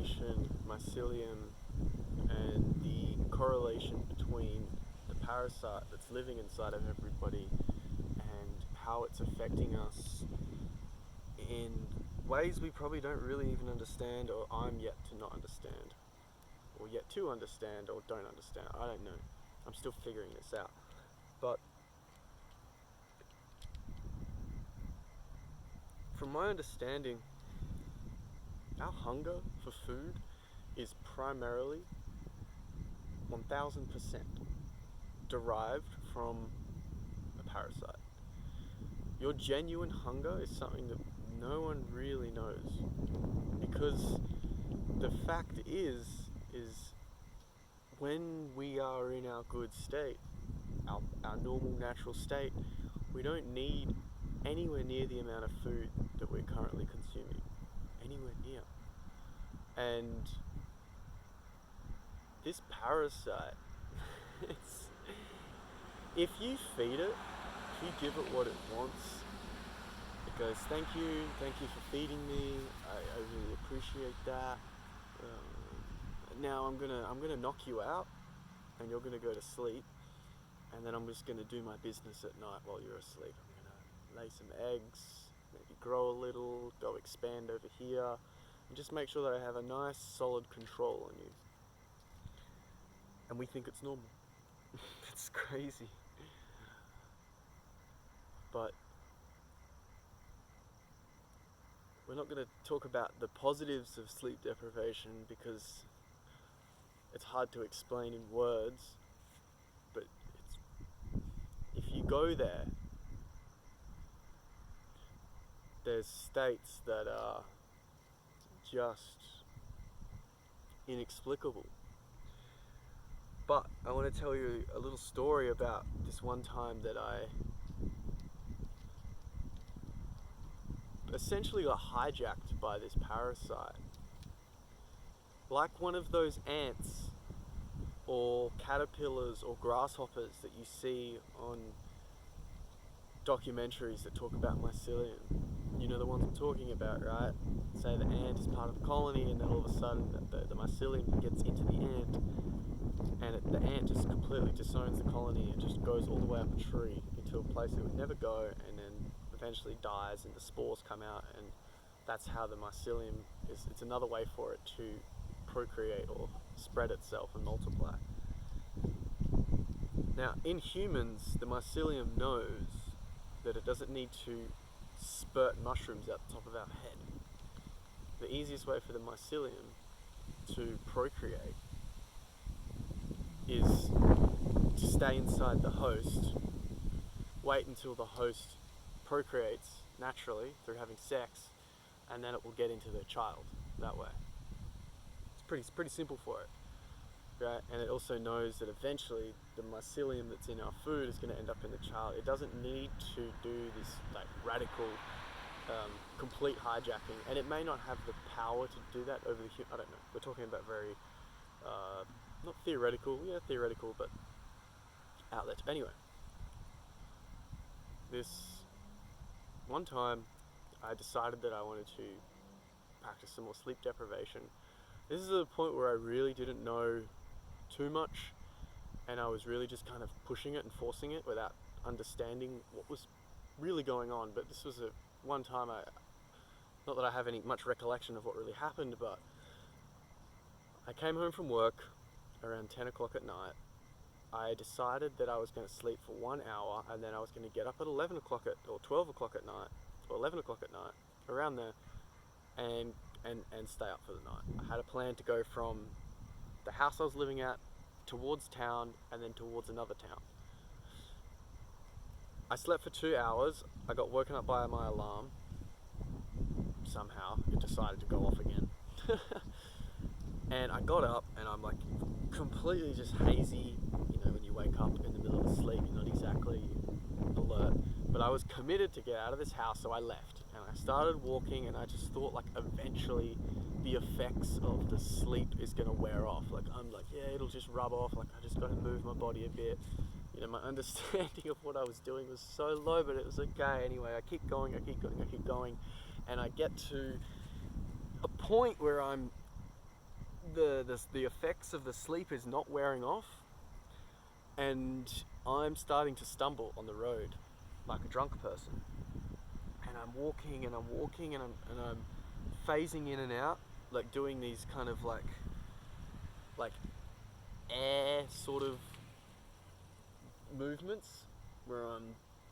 deprivation, mycelium, and the correlation between the parasite that's living inside of everybody and how it's affecting us in ways we probably don't really even understand, or I'm yet to not understand, or yet to understand, or don't understand. I don't know. I'm still figuring this out. But from my understanding, our hunger for food is primarily 1000% derived from a parasite. Your genuine hunger is something that no one really knows, because the fact is when we are in our good state, our normal natural state, we don't need anywhere near the amount of food that we're currently consuming. Anywhere near. And this parasite, if you feed it, if you give it what it wants, it goes, thank you for feeding me, I really appreciate that. Now I'm gonna knock you out, and you're gonna go to sleep, and then I'm just gonna do my business at night while you're asleep. I'm gonna lay some eggs, maybe grow a little, go expand over here, and just make sure that I have a nice solid control on you. And we think it's normal. It's crazy. But we're not going to talk about the positives of sleep deprivation because it's hard to explain in words. But if you go there, there's states that are just inexplicable. But I want to tell you a little story about this one time that I essentially got hijacked by this parasite. Like one of those ants or caterpillars or grasshoppers that you see on documentaries that talk about mycelium. You know the ones I'm talking about, right? Say the ant is part of the colony, and then all of a sudden the mycelium gets into the ant, and the ant just completely disowns the colony and just goes all the way up a tree into a place it would never go, and then eventually dies and the spores come out, and that's how the mycelium is. It's another way for it to procreate or spread itself and multiply. Now in humans, the mycelium knows that it doesn't need to spurt mushrooms out the top of our head. The easiest way for the mycelium to procreate is to stay inside the host, wait until the host procreates naturally through having sex, and then it will get into the child that way. It's pretty simple for it, right? And it also knows that eventually the mycelium that's in our food is going to end up in the child. It doesn't need to do this like radical, complete hijacking, and it may not have the power to do that over the human. I don't know. We're talking about very, not theoretical, but outlets. Anyway, this one time I decided that I wanted to practice some more sleep deprivation. This is the point where I really didn't know too much, and I was really just kind of pushing it and forcing it without understanding what was really going on. But this was one time not that I have much recollection of what really happened, but I came home from work around 10 o'clock at night. I decided that I was going to sleep for 1 hour, and then I was going to get up at 11 o'clock or 12 o'clock at night, or 11 o'clock at night, around there, and stay up for the night. I had a plan to go from the house I was living at towards town, and then towards another town. I slept for 2 hours. I got woken up by my alarm. Somehow it decided to go off again. And I got up, and I'm like completely just hazy. You know, when you wake up in the middle of a sleep, you're not exactly alert. But I was committed to get out of this house, so I left. And I started walking, and I just thought like eventually the effects of the sleep is going to wear off. Like I'm like, yeah, it'll just rub off. Like I just got to move my body a bit. You know, my understanding of what I was doing was so low, but it was okay. Anyway, I keep going, and I get to a point where I'm the effects of the sleep is not wearing off, and I'm starting to stumble on the road like a drunk person. And I'm walking and I'm walking and I'm phasing in and out, like doing these kind of like air sort of movements where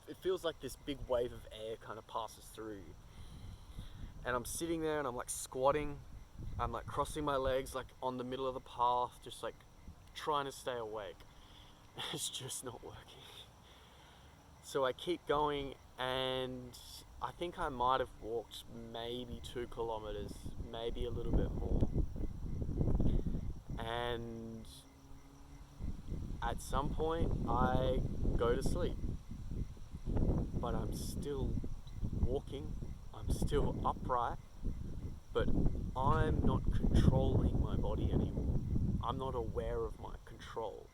it feels like this big wave of air kind of passes through you. And I'm sitting there and I'm like squatting. I'm like crossing my legs like on the middle of the path, just like trying to stay awake. It's just not working. So I keep going, and I think I might have walked maybe 2 kilometers, maybe a little bit more. And at some point I go to sleep, but I'm still walking, I'm still upright, but I'm not controlling my body anymore. I'm not aware of my control,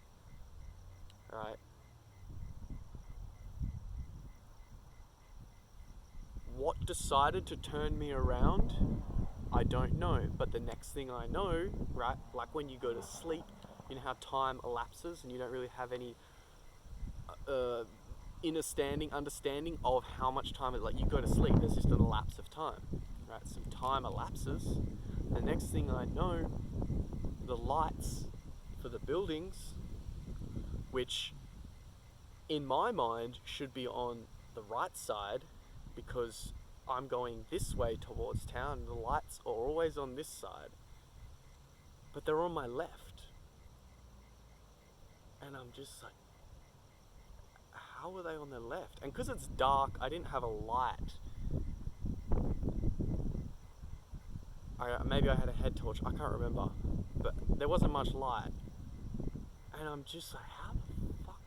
right? What decided to turn me around? I don't know, but the next thing I know, right, like when you go to sleep, you know how time elapses and you don't really have any understanding of how much time it, like you go to sleep, there's just an elapse of time, right? Some time elapses. The next thing I know, the lights for the buildings, which in my mind should be on the right side because I'm going this way towards town, the lights are always on this side, but they're on my left. And I'm just like, how are they on the left? And because it's dark, I didn't have a light. Maybe I had a head torch, I can't remember, but there wasn't much light. And I'm just like, how the fuck?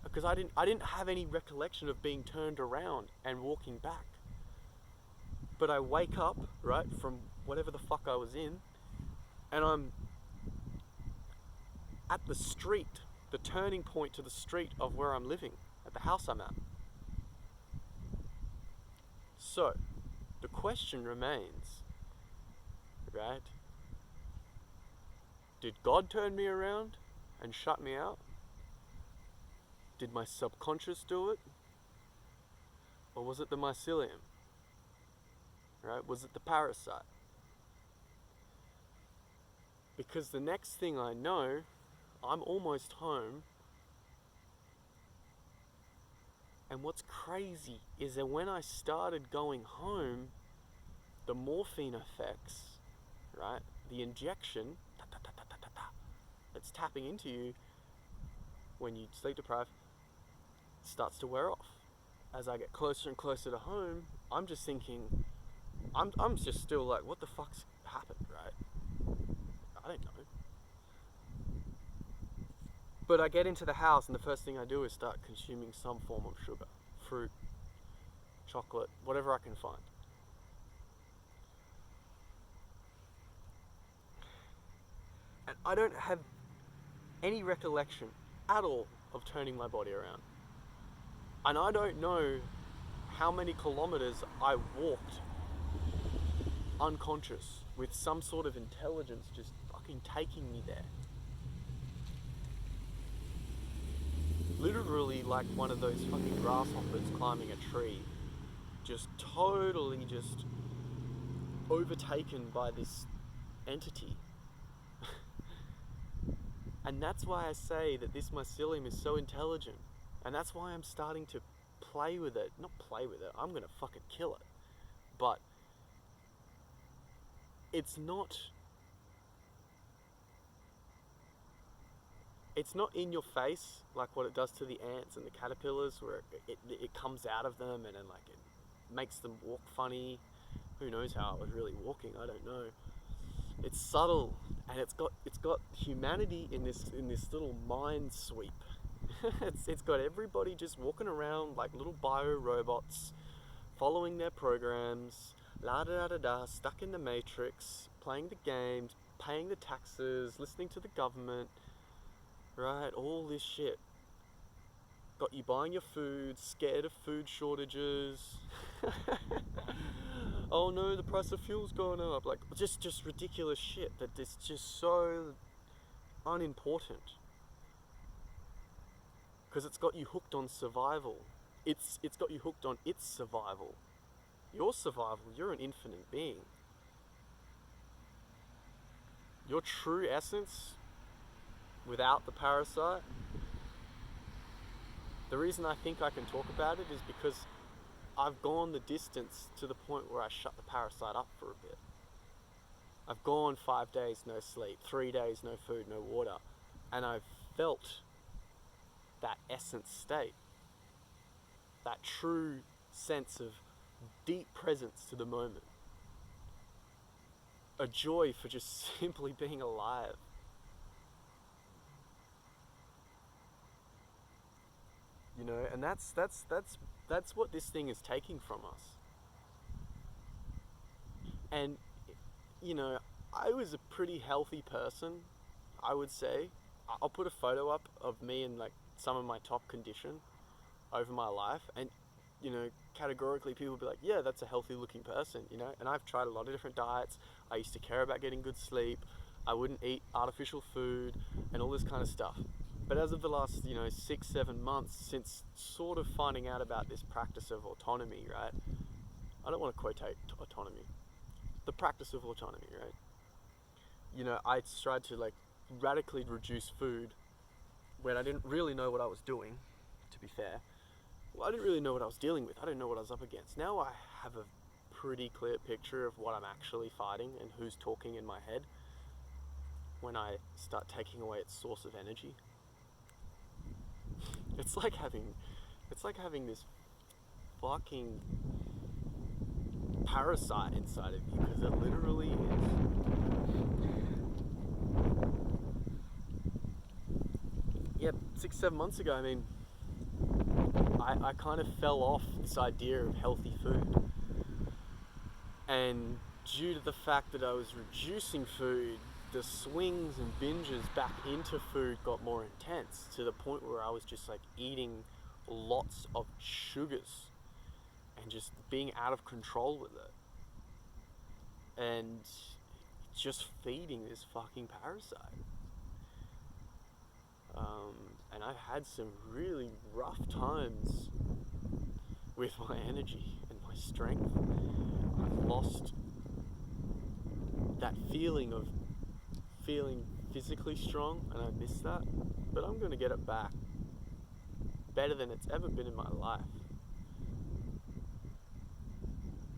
Because I didn't have any recollection of being turned around and walking back. But I wake up, right, from whatever the fuck I was in, and I'm at the street, the turning point to the street of where I'm living, at the house I'm at. So, the question remains, right? Did God turn me around and shut me out? Did my subconscious do it? Or was it the mycelium? Right? Was it the parasite? Because the next thing I know, I'm almost home. And what's crazy is that when I started going home, the morphine effects, right? The injection that's tapping into you when you sleep deprive starts to wear off. As I get closer and closer to home, I'm just thinking, I'm just still like, what the fuck's happened, right? I don't know. But I get into the house and the first thing I do is start consuming some form of sugar, fruit, chocolate, whatever I can find. And I don't have any recollection at all of turning my body around. And I don't know how many kilometers I walked unconscious with some sort of intelligence just fucking taking me there. Literally like one of those fucking grasshoppers climbing a tree. Just totally just overtaken by this entity. And that's why I say that this mycelium is so intelligent. And that's why I'm starting to play with it. Not play with it, I'm gonna fucking kill it. But it's not in your face like what it does to the ants and the caterpillars, where it comes out of them and then like it makes them walk funny. Who knows how it was really walking, I don't know. It's subtle, and it's got humanity in this little mind sweep. It's got everybody just walking around like little bio robots, following their programs, la da da da, stuck in the matrix, playing the games, paying the taxes, listening to the government, right? All this shit. Got you buying your food, scared of food shortages. oh no, the price of fuel's going up. Like, just ridiculous shit that is just so unimportant. Because it's got you hooked on survival. It's got you hooked on its survival. Your survival, you're an infinite being. Your true essence, without the parasite, the reason I think I can talk about it is because I've gone the distance to the point where I shut the parasite up for a bit. I've gone 5 days no sleep, 3 days no food, no water, and I've felt that essence state, that true sense of deep presence to the moment, a joy for just simply being alive. You know, and that's what this thing is taking from us. And you know, I was a pretty healthy person, I would say. I'll put a photo up of me in like some of my top condition over my life, and you know, categorically people will be like, yeah, that's a healthy looking person, you know. And I've tried a lot of different diets. I used to care about getting good sleep. I wouldn't eat artificial food and all this kind of stuff. But as of the last, 6-7 months, since sort of finding out about this practice of autonomy, right? I don't want to quotate autonomy. The practice of autonomy, right? You know, I tried to like radically reduce food when I didn't really know what I was doing, to be fair. Well, I didn't really know what I was dealing with. I didn't know what I was up against. Now I have a pretty clear picture of what I'm actually fighting and who's talking in my head when I start taking away its source of energy. It's like having this fucking parasite inside of you, because it literally is. Yeah, 6-7 months ago, I mean, I kind of fell off this idea of healthy food. And due to the fact that I was reducing food, the swings and binges back into food got more intense, to the point where I was just like eating lots of sugars and just being out of control with it. And just feeding this fucking parasite. And I've had some really rough times with my energy and my strength. I've lost that feeling of feeling physically strong, and I miss that. But I'm going to get it back better than it's ever been in my life.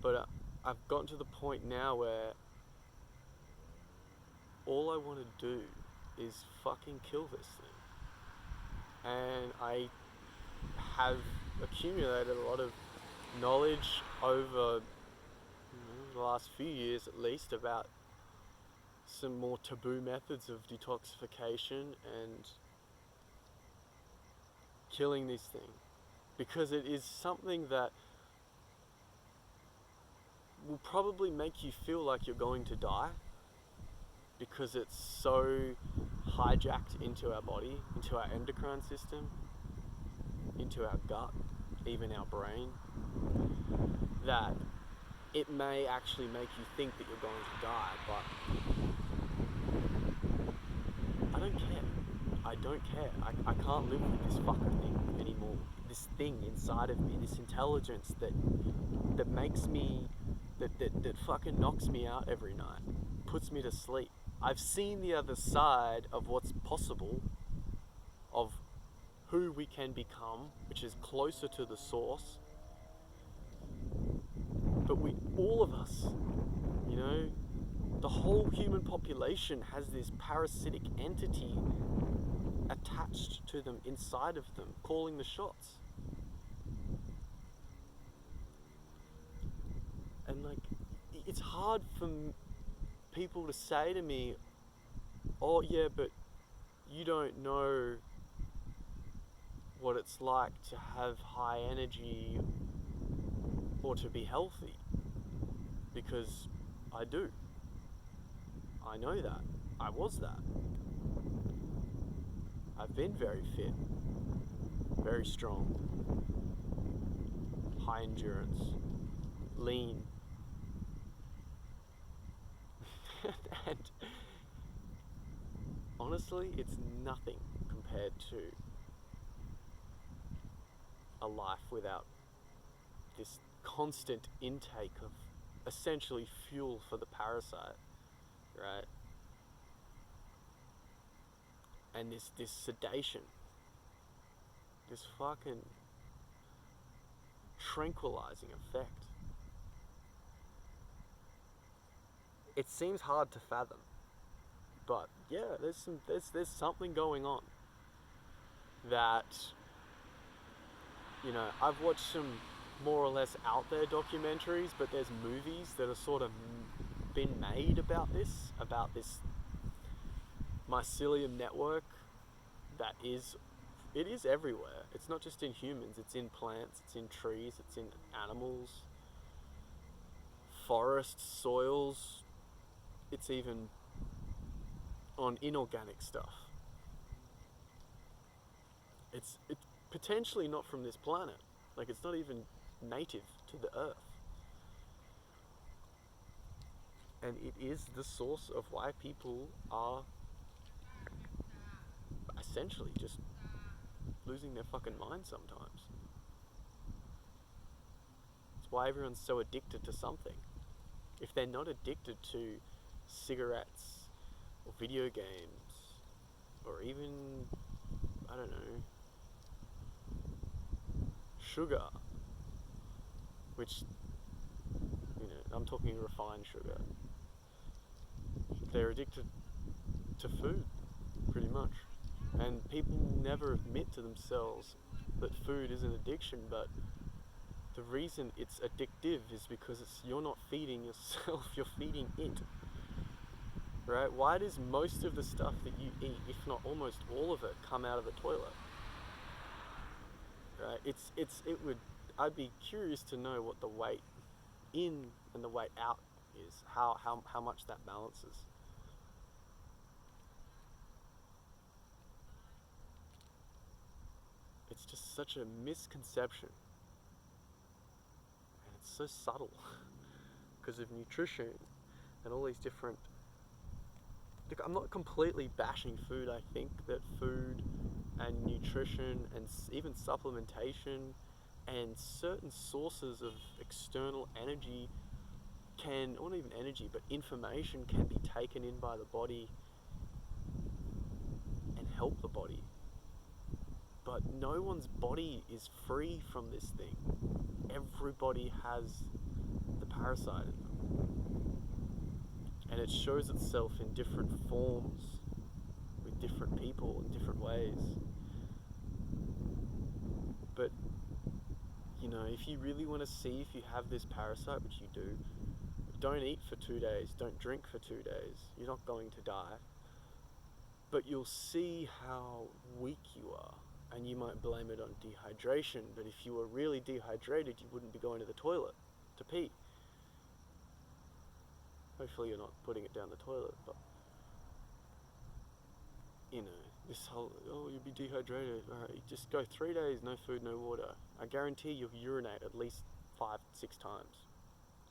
But I've gotten to the point now where all I want to do is fucking kill this thing. And I have accumulated a lot of knowledge over the last few years at least about some more taboo methods of detoxification and killing this thing, because it is something that will probably make you feel like you're going to die, because it's so hijacked into our body, into our endocrine system, into our gut, even our brain, that it may actually make you think that you're going to die. But I don't care. I don't care. I can't live with this fucking thing anymore. This thing inside of me, this intelligence that makes me, that fucking knocks me out every night, puts me to sleep. I've seen the other side of what's possible, of who we can become, which is closer to the source. But all of us, the whole human population has this parasitic entity attached to them, inside of them, calling the shots. And like, it's hard for people to say to me, oh yeah, but you don't know what it's like to have high energy or to be healthy. Because I do. I know that. I was that. I've been very fit, very strong, high endurance, lean, And honestly, it's nothing compared to a life without this constant intake of essentially fuel for the parasite, right? And this sedation, this fucking tranquilizing effect. It seems hard to fathom, but yeah, there's something going on that, you know, I've watched some more or less out there documentaries, but there's movies that are sort of been made about this mycelium network that it is everywhere. It's not just in humans, it's in plants, it's in trees, it's in animals, forests, soils, it's even on inorganic stuff. It's potentially not from this planet. Like, it's not even native to the Earth. And it is the source of why people are essentially just losing their fucking mind sometimes. It's why everyone's so addicted to something. If they're not addicted to cigarettes or video games or even, I don't know, sugar, which, you know, I'm talking refined sugar, they're addicted to food, pretty much. And people never admit to themselves that food is an addiction, but the reason it's addictive is because you're not feeding yourself, you're feeding it. Right? Why does most of the stuff that you eat, if not almost all of it, come out of the toilet? Right? I'd be curious to know what the weight in and the weight out is, how much that balances. It's just such a misconception, and it's so subtle because of nutrition and all these different. Look, I'm not completely bashing food. I think that food and nutrition and even supplementation and certain sources of external energy can, or not even energy, but information can be taken in by the body and help the body. But no one's body is free from this thing. Everybody has the parasite in them. And it shows itself in different forms, with different people in different ways. But, you know, if you really want to see if you have this parasite, which you do, don't eat for 2 days, don't drink for 2 days. You're not going to die. But you'll see how weak you are. And you might blame it on dehydration, but if you were really dehydrated, you wouldn't be going to the toilet to pee. Hopefully you're not putting it down the toilet, but, you know, this whole, oh, you'll be dehydrated. Alright, just go 3 days, no food, no water. I guarantee you'll urinate at least 5-6 times.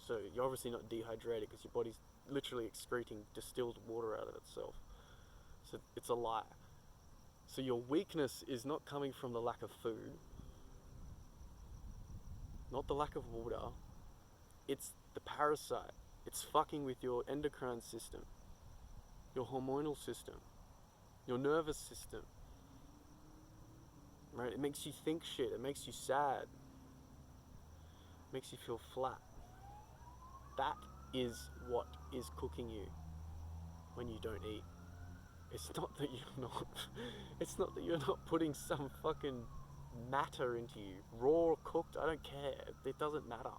So you're obviously not dehydrated because your body's literally excreting distilled water out of itself. So it's a lie. So your weakness is not coming from the lack of food, not the lack of water, it's the parasite. It's fucking with your endocrine system, your hormonal system, your nervous system, right? It makes you think shit, it makes you sad, it makes you feel flat. That is what is cooking you when you don't eat. It's not that you're not putting some fucking matter into you, raw or cooked, I don't care, it doesn't matter.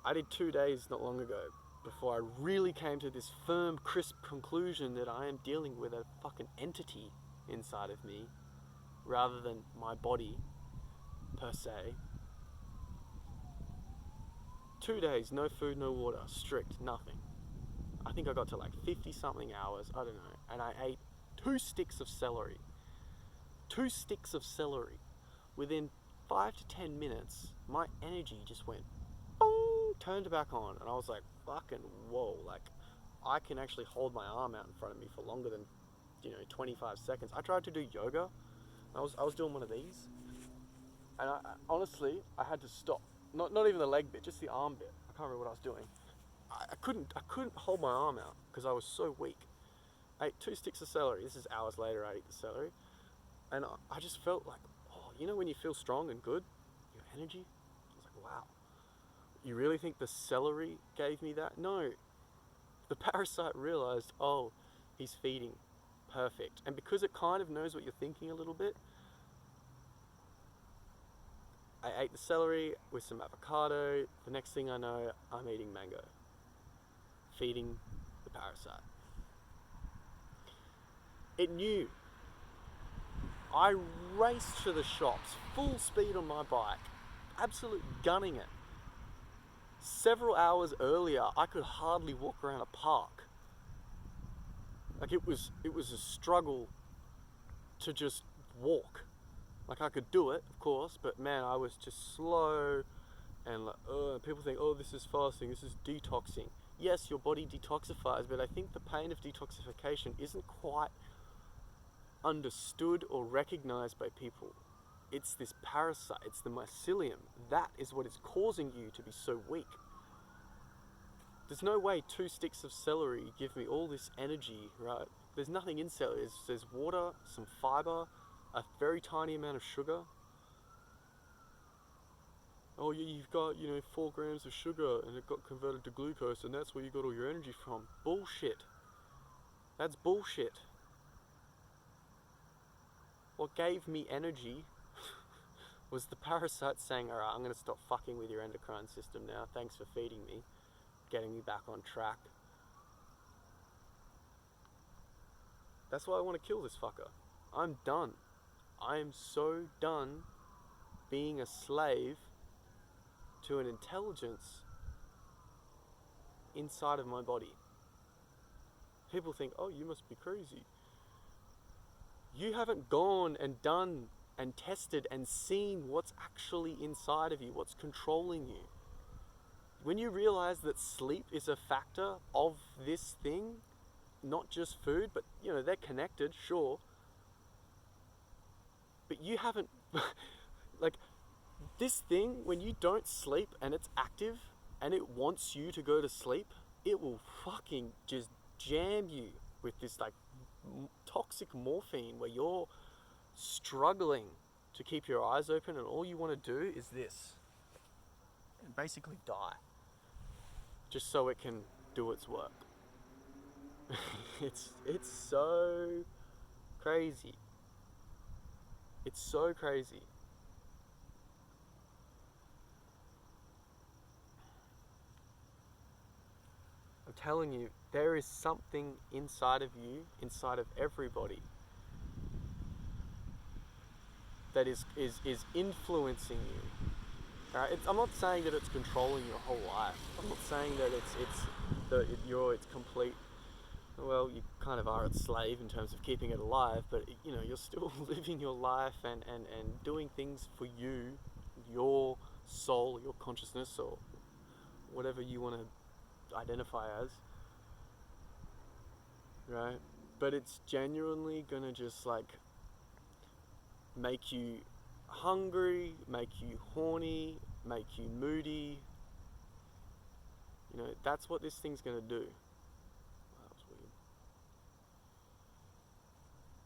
I did 2 days not long ago before I really came to this firm, crisp conclusion that I am dealing with a fucking entity inside of me rather than my body per se. 2 days, no food, no water, strict, nothing. I think I got to like 50 something hours, I don't know, and I ate 2 sticks of celery. 2 sticks of celery. Within 5 to 10 minutes, my energy just went boom, turned back on, and I was like, fucking whoa, like, I can actually hold my arm out in front of me for longer than 25 seconds. I tried to do yoga. I was doing one of these, and honestly I had to stop. Not even the leg bit, just the arm bit. I can't remember what I was doing. I couldn't hold my arm out because I was so weak. I ate 2 sticks of celery. This is hours later. I ate the celery, and I just felt like, oh, when you feel strong and good, your energy. I was like, wow. You really think the celery gave me that? No. The parasite realized, oh, he's feeding. Perfect. And because it kind of knows what you're thinking a little bit, I ate the celery with some avocado. The next thing I know, I'm eating mango. Feeding the parasite. It knew. I raced to the shops, full speed on my bike, absolute gunning it. Several hours earlier, I could hardly walk around a park. Like it was a struggle to just walk. Like I could do it, of course, but man, I was just slow, and people think, oh, this is fasting, this is detoxing. Yes, your body detoxifies, but I think the pain of detoxification isn't quite understood or recognized by people. It's this parasite, it's the mycelium. That is what is causing you to be so weak. There's no way 2 sticks of celery give me all this energy, right? There's nothing in celery. There's water, some fiber, a very tiny amount of sugar. Oh yeah, you've got 4 grams of sugar and it got converted to glucose and that's where you got all your energy from. Bullshit. That's bullshit. What gave me energy was the parasite saying, alright, I'm going to stop fucking with your endocrine system now. Thanks for feeding me, getting me back on track. That's why I want to kill this fucker. I'm done. I am so done being a slave to an intelligence inside of my body. People think, oh, you must be crazy. You haven't gone and done and tested and seen what's actually inside of you, what's controlling you. When you realize that sleep is a factor of this thing, not just food, but they're connected, sure. But you haven't, like, this thing, when you don't sleep and it's active and it wants you to go to sleep, it will fucking just jam you with this like toxic morphine where you're struggling to keep your eyes open and all you want to do is this. And basically die. Just so it can do its work. It's so crazy. It's so crazy. I'm telling you, there is something inside of you, inside of everybody, that is influencing you. Alright, I'm not saying that it's controlling your whole life. I'm not saying that it's complete. Well, you kind of are its slave in terms of keeping it alive, but you're still living your life and doing things for you, your soul, your consciousness, or whatever you want to identify as, right? But it's genuinely gonna just like make you hungry, make you horny, make you moody. That's what this thing's gonna do. Wow, that was weird.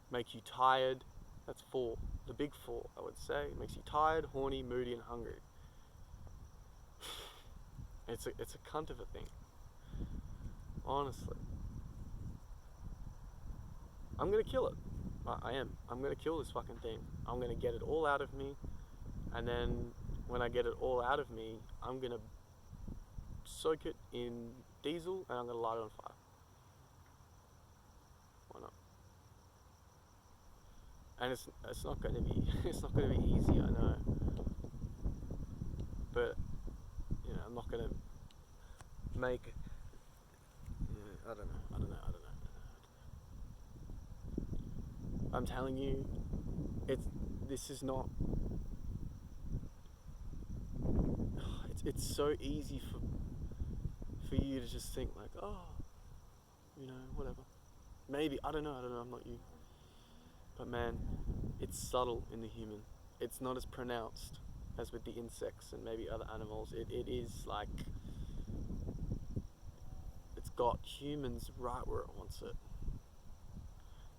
Make you tired. That's 4. The big 4, I would say. It makes you tired, horny, moody, and hungry. It's a cunt of a thing. Honestly. I'm gonna kill it. I am. I'm gonna kill this fucking thing. I'm gonna get it all out of me. And then when I get it all out of me, I'm gonna soak it in diesel and I'm gonna light it on fire. Why not? And it's not gonna be easy, I know. But I'm not gonna make I don't know. I'm telling you, this is not. It's so easy for you to just think like, oh, you know, whatever. Maybe, I don't know, I'm not you. But man, it's subtle in the human. It's not as pronounced as with the insects and maybe other animals. It is like, it's got humans right where it wants it.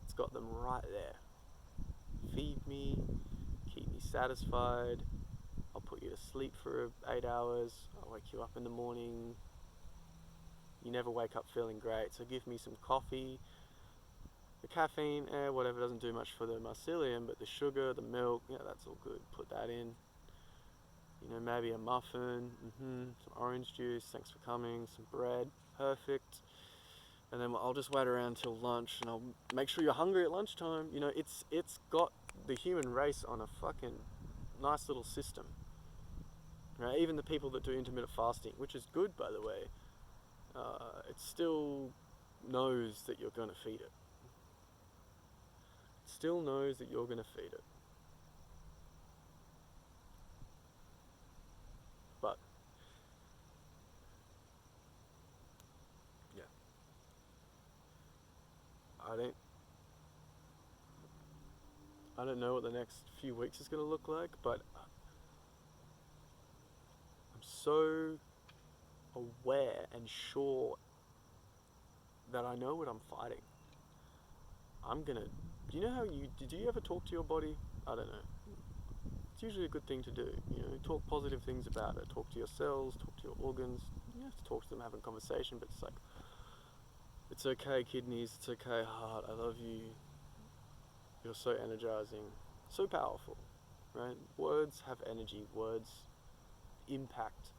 It's got them right there. Feed me, keep me satisfied. I'll put you to sleep for 8 hours. I'll wake you up in the morning. You never wake up feeling great, so give me some coffee. The caffeine, whatever, doesn't do much for the mycelium, but the sugar, the milk, yeah, that's all good. Put that in. You know, maybe a muffin, some orange juice, thanks for coming, some bread, perfect. And then I'll just wait around till lunch, and I'll make sure you're hungry at lunchtime. You know, it's got the human race on a fucking nice little system. Right? Even the people that do intermittent fasting, which is good, by the way, it still knows that you're going to feed it. It still knows that you're going to feed it. But yeah, I don't know what the next few weeks is going to look like, but I'm so aware and sure that I know what I'm fighting. Do you know how did you ever talk to your body? I don't know. It's usually a good thing to do. You know, talk positive things about it. Talk to your cells, talk to your organs. You have to talk to them, have a conversation, but it's like, it's okay, kidneys, it's okay, heart, I love you. You're so energizing, so powerful, right? Words have energy, words impact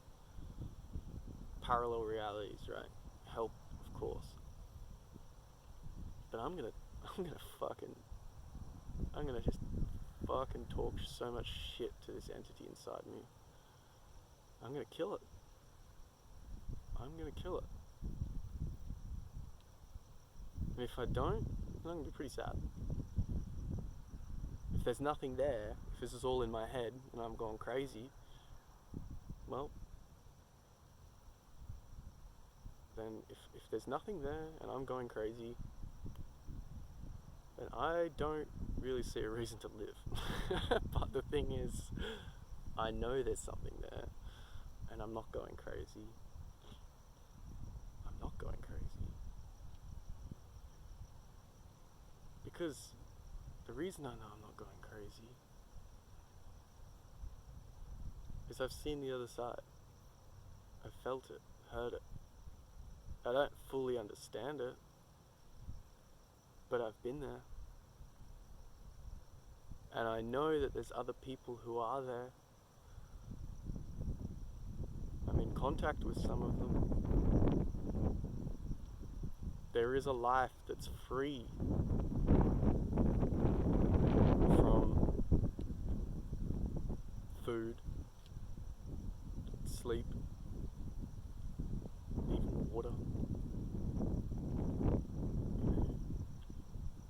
parallel realities, right? Help, of course. But I'm gonna just fucking talk so much shit to this entity inside me. I'm gonna kill it. And if I don't, then I'm gonna be pretty sad. If there's nothing there, if this is all in my head and I'm going crazy, well, then if there's nothing there and I'm going crazy, then I don't really see a reason to live. But the thing is, I know there's something there, and I'm not going crazy. Because the reason I know I'm not going crazy is I've seen the other side. I've felt it, heard it. I don't fully understand it, but I've been there. And I know that there's other people who are there. I'm in contact with some of them. There is a life that's free from food, sleep, even water.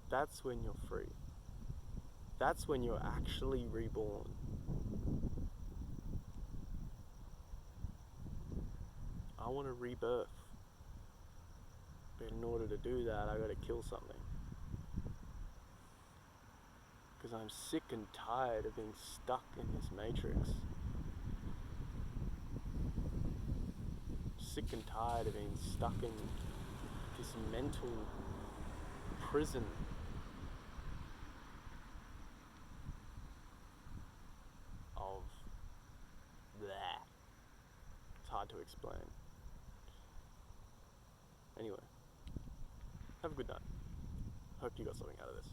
That's when you're free. That's when you're actually reborn. I want a rebirth. But in order to do that, I gotta kill something. Because I'm sick and tired of being stuck in this matrix. Sick and tired of being stuck in this mental prison. Of that. It's hard to explain. Anyway, have a good night. Hope you got something out of this.